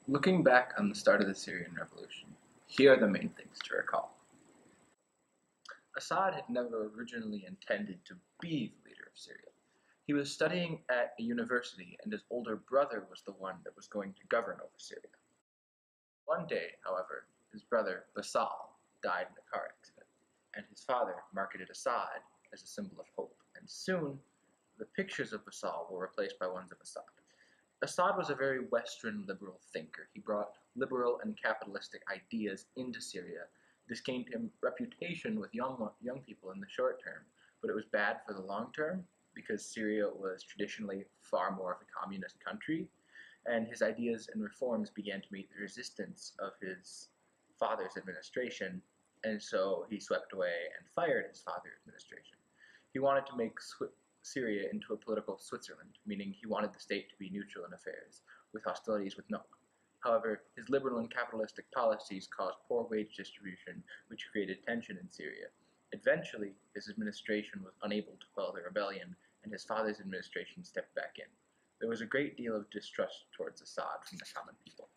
Looking back on the start of the Syrian Revolution, here are the main things to recall. Assad had never originally intended to be the leader of Syria. He was studying at a university, and his older brother was the one that was going to govern over Syria. One day, however, his brother Basal died in a car accident, and his father marketed Assad as a symbol of hope, and soon the pictures of Basal were replaced by ones of Assad. Assad was a very Western liberal thinker. He brought liberal and capitalistic ideas into Syria. This gained him reputation with young people in the short term, but it was bad for the long term because Syria was traditionally far more of a communist country, and his ideas and reforms began to meet the resistance of his father's administration, and so he swept away and fired his father's administration. He wanted to make Syria into a political Switzerland, meaning he wanted the state to be neutral in affairs, with hostilities with no one. However, his liberal and capitalistic policies caused poor wage distribution, which created tension in Syria. Eventually, his administration was unable to quell the rebellion, and his father's administration stepped back in. There was a great deal of distrust towards Assad from the common people.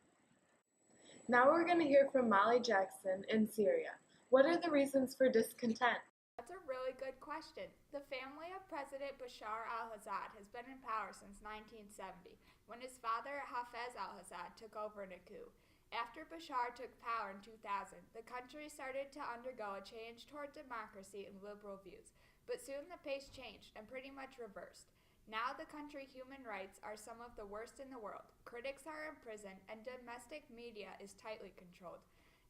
Now we're going to hear from Molly Jackson in Syria. What are the reasons for discontent? That's a really good question. The family of President Bashar al-Assad has been in power since 1970, when his father Hafez al-Assad took over in a coup. After Bashar took power in 2000, the country started to undergo a change toward democracy and liberal views, but soon the pace changed and pretty much reversed. Now the country's human rights are some of the worst in the world. Critics are imprisoned and domestic media is tightly controlled.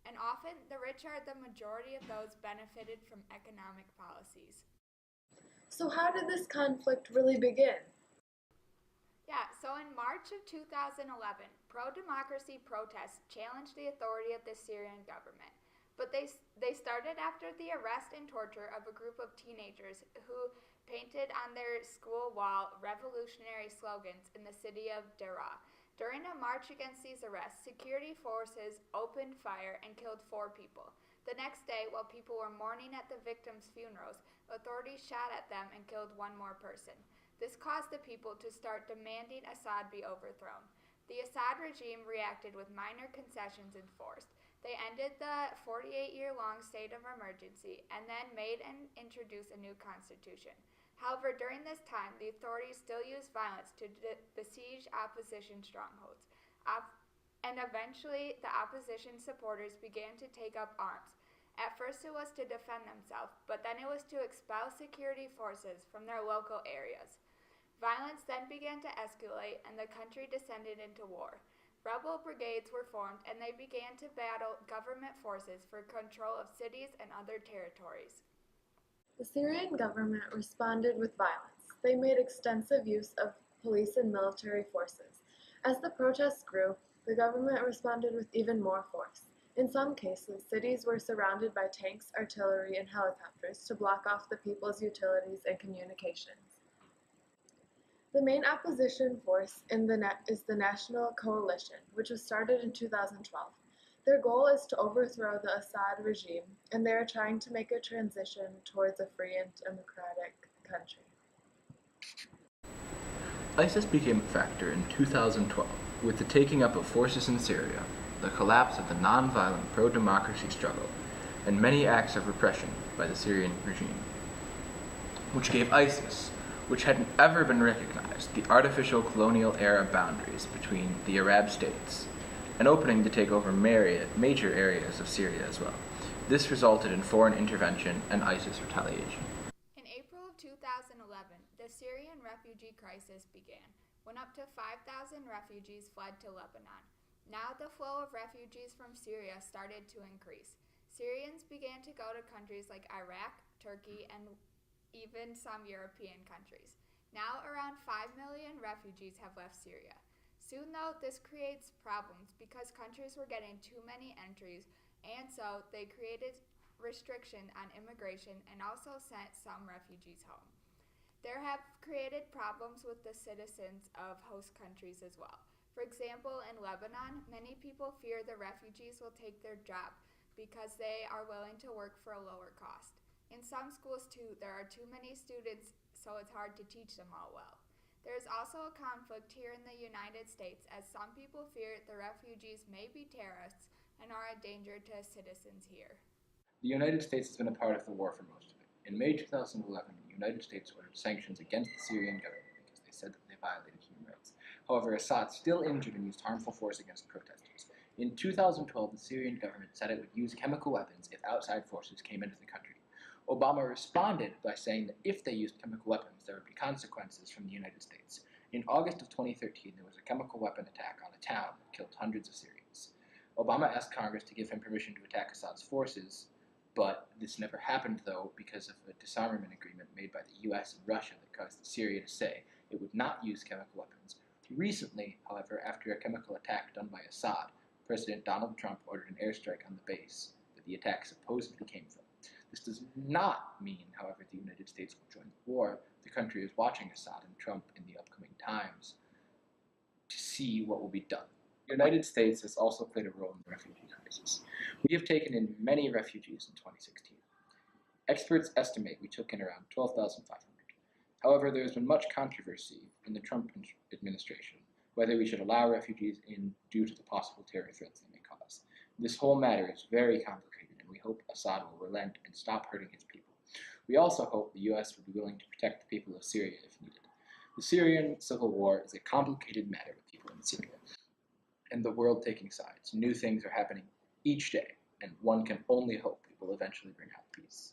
And often the rich are the majority of those benefited from economic policies. So how did this conflict really begin? Yeah, so in March of 2011, pro-democracy protests challenged the authority of the Syrian government. But they started after the arrest and torture of a group of teenagers who painted on their school wall revolutionary slogans in the city of Daraa. During a march against these arrests, security forces opened fire and killed 4 people. The next day, while people were mourning at the victims' funerals, authorities shot at them and killed 1 more person. This caused the people to start demanding Assad be overthrown. The Assad regime reacted with minor concessions enforced. They ended the 48-year-long state of emergency and then made and introduced a new constitution. However, during this time, the authorities still used violence to besiege opposition strongholds. And eventually, the opposition supporters began to take up arms. At first, it was to defend themselves, but then it was to expel security forces from their local areas. Violence then began to escalate, and the country descended into war. Rebel brigades were formed, and they began to battle government forces for control of cities and other territories. The Syrian government responded with violence. They made extensive use of police and military forces. As the protests grew, the government responded with even more force. In some cases, cities were surrounded by tanks, artillery, and helicopters to block off the people's utilities and communications. The main opposition force is the National Coalition, which was started in 2012. Their goal is to overthrow the Assad regime, and they are trying to make a transition towards a free and democratic country. ISIS became a factor in 2012 with the taking up of forces in Syria, the collapse of the non-violent pro-democracy struggle, and many acts of repression by the Syrian regime, which gave ISIS, which hadn't ever been recognized, the artificial colonial era boundaries between the Arab states, an opening to take over major areas of Syria as well. This resulted in foreign intervention and ISIS retaliation. In April of 2011, the Syrian refugee crisis began, when up to 5,000 refugees fled to Lebanon. Now the flow of refugees from Syria started to increase. Syrians began to go to countries like Iraq, Turkey, and even some European countries. Now around 5 million refugees have left Syria. Soon though, this creates problems because countries were getting too many entries, and so they created restriction on immigration and also sent some refugees home. There have created problems with the citizens of host countries as well. For example, in Lebanon, many people fear the refugees will take their job because they are willing to work for a lower cost. In some schools too, there are too many students, so it's hard to teach them all well. There is also a conflict here in the United States, as some people fear the refugees may be terrorists and are a danger to citizens here. The United States has been a part of the war for most of it. In May 2011, the United States ordered sanctions against the Syrian government because they said that they violated human rights. However, Assad still injured and used harmful force against protesters. In 2012, the Syrian government said it would use chemical weapons if outside forces came into the country. Obama responded by saying that if they used chemical weapons, there would be consequences from the United States. In August of 2013, there was a chemical weapon attack on a town that killed hundreds of Syrians. Obama asked Congress to give him permission to attack Assad's forces, but this never happened, though, because of a disarmament agreement made by the US and Russia that caused Syria to say it would not use chemical weapons. Recently, however, after a chemical attack done by Assad, President Donald Trump ordered an airstrike on the base that the attack supposedly came from. This does not mean, however, the United States will join the war. The country is watching Assad and Trump in the upcoming times to see what will be done. The United States has also played a role in the refugee crisis. We have taken in many refugees in 2016. Experts estimate we took in around 12,500. However, there has been much controversy in the Trump administration whether we should allow refugees in due to the possible terror threats they may cause. This whole matter is very complicated, and we hope Assad will relent and stop hurting his people. We also hope the US will be willing to protect the people of Syria if needed. The Syrian civil war is a complicated matter with people in Syria, and the world taking sides. New things are happening each day, and one can only hope it will eventually bring out peace.